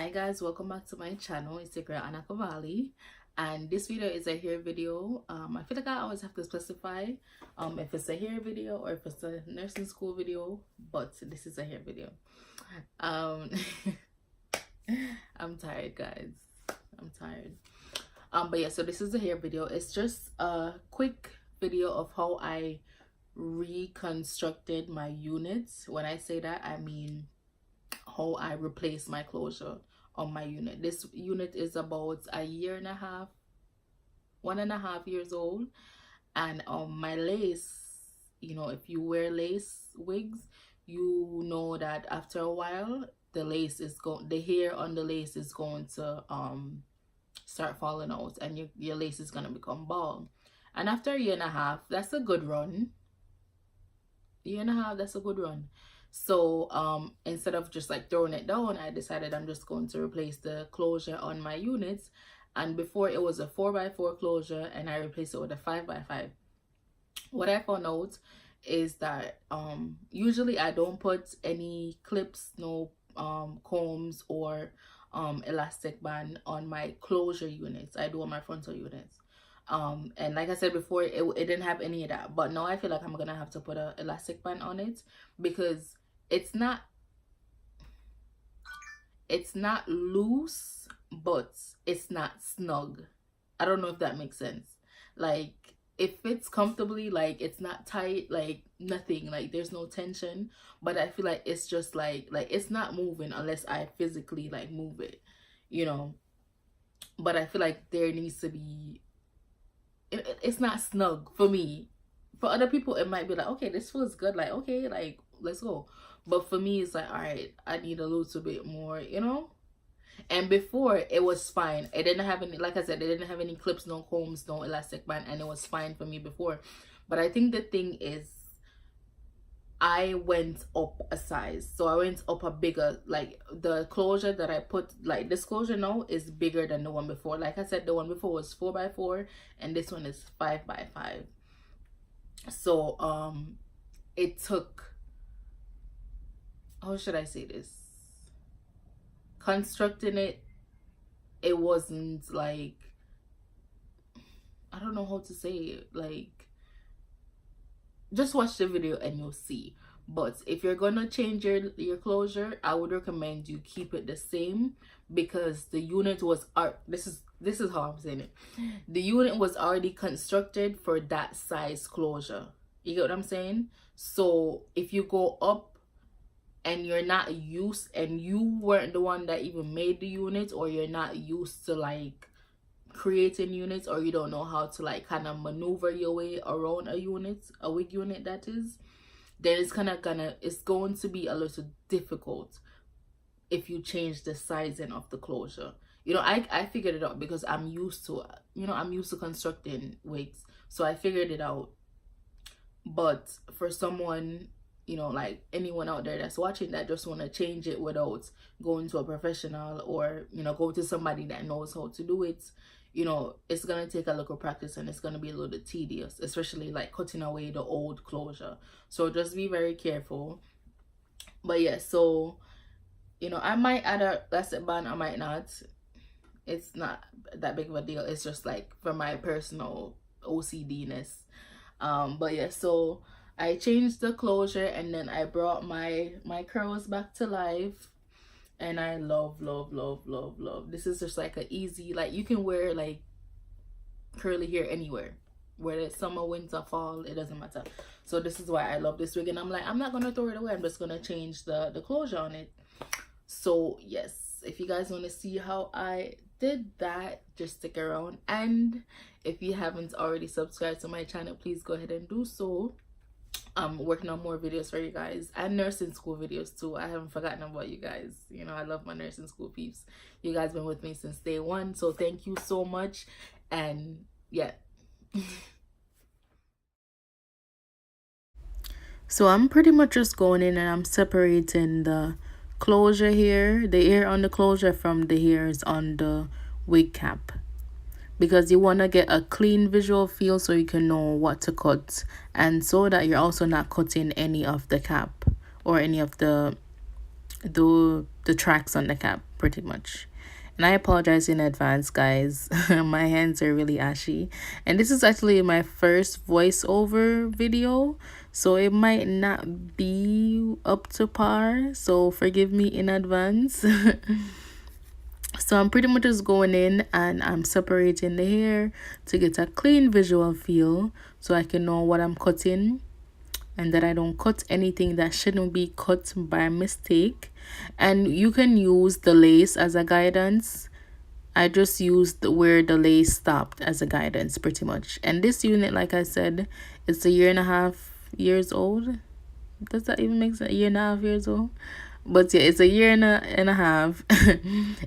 Hi guys, welcome back to my channel. It's your girl AnnaCavalii, and this video is a hair video. I feel like I always have to specify if it's a hair video or if it's a nursing school video, but this is a hair video. um I'm tired, guys. I'm tired. But yeah, so this is a hair video. It's just a quick video of how I reconstructed my units. When I say that, I mean how I replace my closure on my unit. This unit is about a year and a half, 1.5 years old, and my lace, you know, if you wear lace wigs, you know that after a while the hair on the lace is going to start falling out, and your lace is going to become bald. And after a year and a half, that's a good run. Year and a half, that's a good run. So instead of just like throwing it down, I decided I'm just going to replace the closure on my units. And before, it was a 4x4 closure, and I replaced it with a 5x5. What I found out is that usually I don't put any clips, no combs or elastic band on my closure units. I do on my frontal units. And like I said before, it didn't have any of that, but now I feel like I'm gonna have to put an elastic band on it, because it's not loose, but it's not snug. I don't know if that makes sense. Like, it fits comfortably, like it's not tight, like nothing, like there's no tension, but I feel like it's just like it's not moving unless I physically like move it, you know. But I feel like there needs to be, it's not snug for me. For other people it might be like, okay, this feels good, like okay, like let's go. But for me, it's like, all right, I need a little bit more, you know. And before, it was fine. It didn't have any, like I said, it didn't have any clips, no combs, no elastic band, and it was fine for me before. But I think the thing is, I went up a size. So I went up a bigger, like the closure that I put, like this closure now is bigger than the one before. Like I said, the one before was 4x4, and this one is 5x5. So it took, how should I say this, constructing it wasn't like, I don't know how to say it, like, just watch the video and you'll see. But if you're gonna change your closure, I would recommend you keep it the same, because the unit was this is how I'm saying it, the unit was already constructed for that size closure. You get what I'm saying? So if you go up and you're not used, and you weren't the one that even made the unit, or you're not used to like creating units, or you don't know how to like kind of maneuver your way around a unit, a wig unit that is, then it's going to be a little difficult if you change the sizing of the closure. You know, I figured it out because I'm used to, you know, I'm used to constructing wigs, so I figured it out. But for someone, you know, like anyone out there that's watching that just want to change it without going to a professional, or, you know, go to somebody that knows how to do it, you know, it's going to take a little practice, and it's going to be a little bit tedious, especially like cutting away the old closure. So just be very careful. But yeah, so, you know, I might add a elastic band, I might not. It's not that big of a deal. It's just like for my personal OCD-ness. But yeah, so I changed the closure, and then I brought my curls back to life, and I love. This is just like a easy, like you can wear like curly hair anywhere, whether it's summer, winter, fall, it doesn't matter. So this is why I love this wig, and I'm like, I'm not gonna throw it away, I'm just gonna change the closure on it. So yes, if you guys want to see how I did that, just stick around. And if you haven't already subscribed to my channel, please go ahead and do so. I'm working on more videos for you guys, and nursing school videos too. I haven't forgotten about you guys. You know, I love my nursing school peeps. You guys been with me since day one, so thank you so much. And yeah. So I'm pretty much just going in and I'm separating the closure here, the hair on the closure, from the hairs on the wig cap, because you want to get a clean visual feel so you can know what to cut, and so that you're also not cutting any of the cap or any of the the tracks on the cap pretty much. And I apologize in advance, guys. My hands are really ashy. And this is actually my first voiceover video, so it might not be up to par. So forgive me in advance. So I'm pretty much just going in and I'm separating the hair to get a clean visual feel so I can know what I'm cutting and that I don't cut anything that shouldn't be cut by mistake. And you can use the lace as a guidance. I just used where the lace stopped as a guidance pretty much. And this unit, like I said, it's a 1.5 years old. Does that even make sense? 1.5 years old? But yeah, it's a year and a half.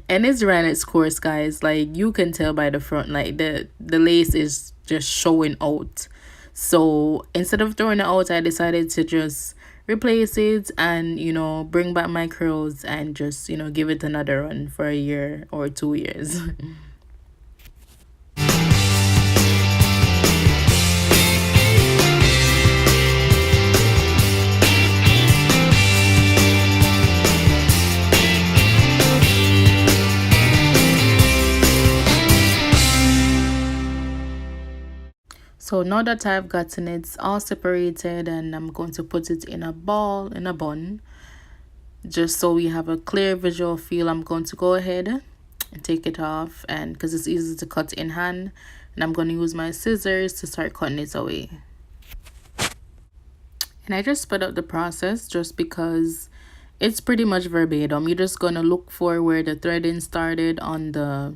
And it's ran its course, guys. Like, you can tell by the front, like the lace is just showing out. So instead of throwing it out, I decided to just replace it and, you know, bring back my curls and just, you know, give it another run for a year or 2 years. So now that I've gotten it all separated, and I'm going to put it in a ball, in a bun, just so we have a clear visual feel, I'm going to go ahead and take it off, and because it's easy to cut in hand, and I'm going to use my scissors to start cutting it away. And I just sped up the process just because it's pretty much verbatim. You're just going to look for where the threading started on the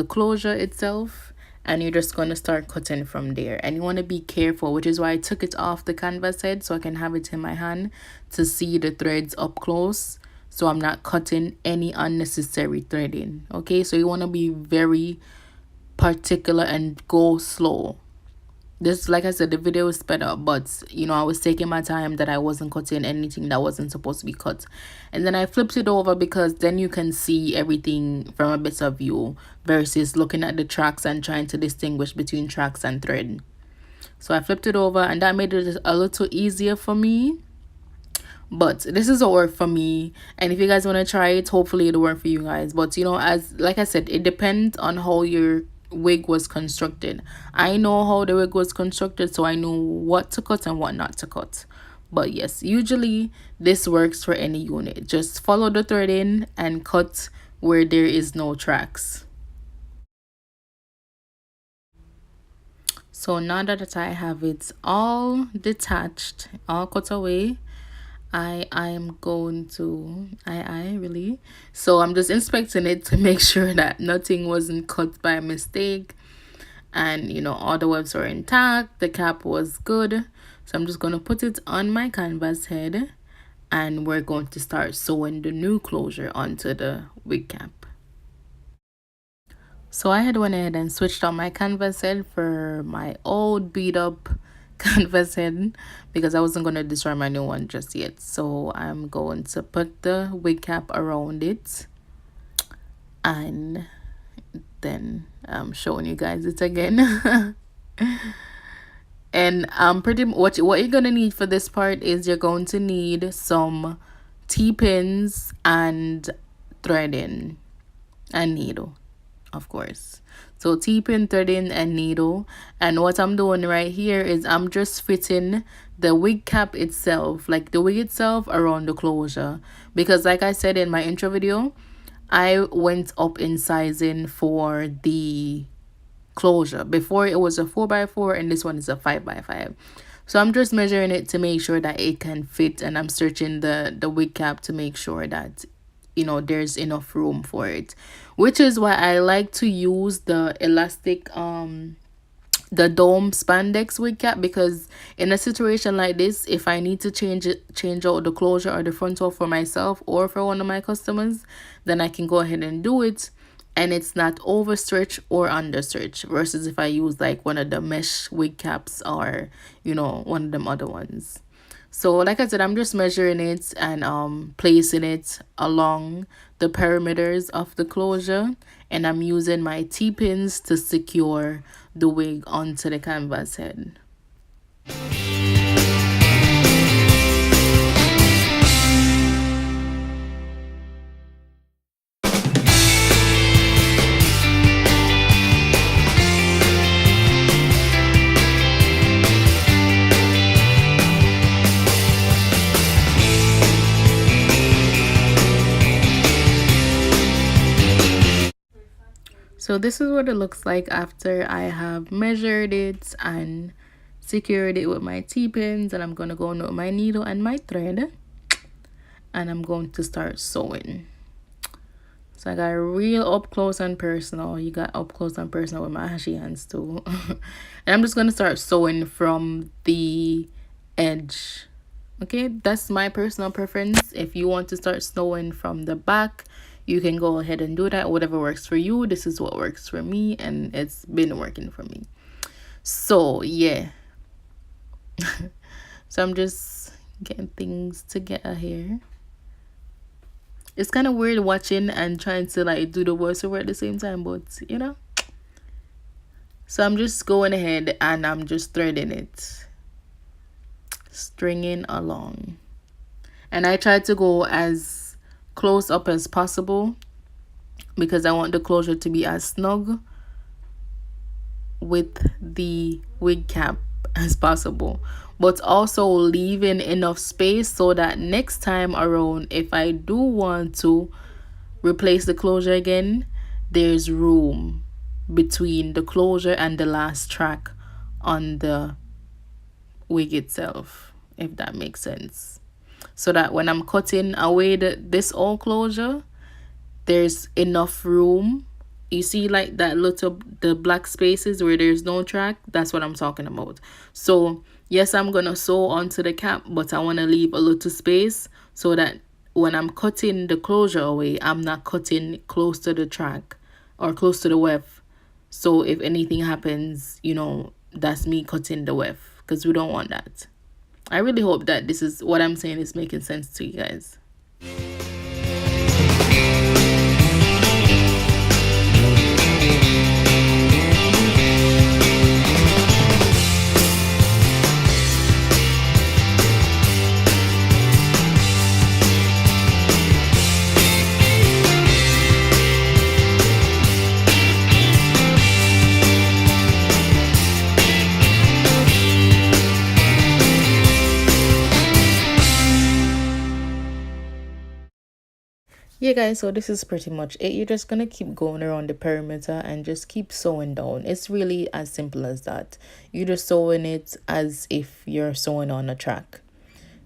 closure itself, and you're just going to start cutting from there. And you want to be careful, which is why I took it off the canvas head so I can have it in my hand to see the threads up close, so I'm not cutting any unnecessary threading. Okay, so you want to be very particular and go slow. This, like I said, the video was sped up, but you know, I was taking my time, that I wasn't cutting anything that wasn't supposed to be cut. And then I flipped it over because then you can see everything from a better view versus looking at the tracks and trying to distinguish between tracks and thread. So I flipped it over, and that made it a little easier for me. But this is a work for me, and if you guys want to try it, hopefully it'll work for you guys. But you know, as like I said, it depends on how your wig was constructed. I know how the wig was constructed, so I know what to cut and what not to cut. But yes, usually this works for any unit. Just follow the threading and cut where there is no tracks. So now that I have it all detached, all cut away, I'm going to really, so I'm just inspecting it to make sure that nothing wasn't cut by mistake, and you know, all the webs were intact, the cap was good. So I'm just going to put it on my canvas head, and we're going to start sewing the new closure onto the wig cap. So I had went ahead and switched on my canvas head for my old beat up canvas head because I wasn't going to destroy my new one just yet. So I'm going to put the wig cap around it, and then I'm showing you guys it again. And pretty much what you're gonna need for this part is you're going to need some T-pins and threading and needle, of course. So T-pin, threading, and needle. And what I'm doing right here is I'm just fitting the wig cap itself, like the wig itself, around the closure, because like I said in my intro video, I went up in sizing for the closure. Before it was a 4x4, and this one is a 5x5. So I'm just measuring it to make sure that it can fit, and I'm searching the wig cap to make sure that, you know, there's enough room for it, which is why I like to use the elastic the dome spandex wig cap, because in a situation like this, if I need to change out the closure or the frontal for myself or for one of my customers, then I can go ahead and do it, and it's not overstretch or understretch, versus if I use like one of the mesh wig caps or, you know, one of them other ones. So like I said, I'm just measuring it and placing it along the perimeters of the closure, and I'm using my T-pins to secure the wig onto the canvas head. So this is what it looks like after I have measured it and secured it with my T-pins, and I'm going to go in with my needle and my thread, and I'm going to start sewing. So I got real up close and personal. You got up close and personal with my ashy hands too. And I'm just going to start sewing from the edge. Okay, that's my personal preference. If you want to start sewing from the back, you can go ahead and do that. Whatever works for you. This is what works for me, and it's been working for me. So yeah. So I'm just getting things together here. It's kind of weird watching and trying to like do the voiceover at the same time, but you know. So I'm just going ahead and I'm just threading it, stringing along. And I try to go as close up as possible because I want the closure to be as snug with the wig cap as possible, but also leaving enough space so that next time around, if I do want to replace the closure again, there's room between the closure and the last track on the wig itself, if that makes sense. So that when I'm cutting away this old closure, there's enough room. You see like that little, the black spaces where there's no track? That's what I'm talking about. So yes, I'm gonna sew onto the cap, but I want to leave a little space so that when I'm cutting the closure away, I'm not cutting close to the track or close to the weft. So if anything happens, you know, that's me cutting the weft, because we don't want that. I really hope that this is what I'm saying is making sense to you guys. Yeah guys, so this is pretty much it. You're just gonna keep going around the perimeter and just keep sewing down. It's really as simple as that. You're just sewing it as if you're sewing on a track.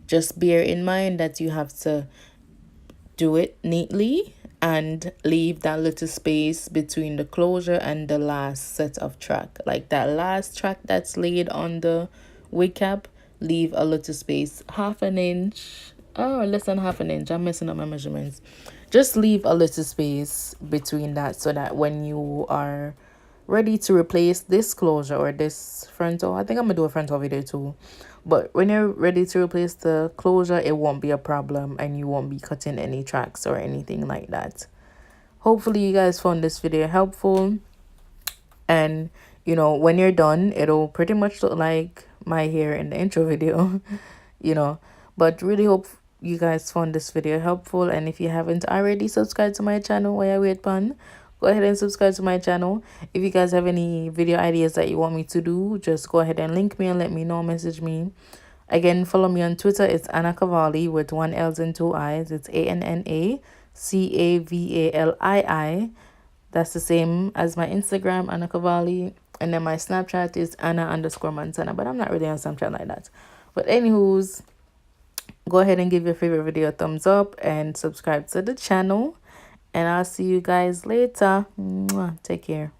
Just bear in mind that you have to do it neatly and leave that little space between the closure and the last set of track. Like that last track that's laid on the wig cap, leave a little space, half an inch or less than half an inch. I'm messing up my measurements. Just leave a little space between that so that when you are ready to replace this closure or this frontal, I think I'm gonna do a frontal video too, but when you're ready to replace the closure, it won't be a problem and you won't be cutting any tracks or anything like that. Hopefully you guys found this video helpful, and you know, when you're done, it'll pretty much look like my hair in the intro video. You know, but really hope you guys found this video helpful, and if you haven't already subscribed to my channel, why I wait pan, go ahead and subscribe to my channel. If you guys have any video ideas that you want me to do, just go ahead and link me and let me know, message me. Again, follow me on Twitter. It's AnnaCavalii with 1 L and 2 I's. It's AnnaCavalii. That's the same as my Instagram, AnnaCavalii. And then my Snapchat is Anna_Montana, but I'm not really on Snapchat like that. But anywho's, go ahead and give your favorite video a thumbs up and subscribe to the channel. And I'll see you guys later. Mwah. Take care.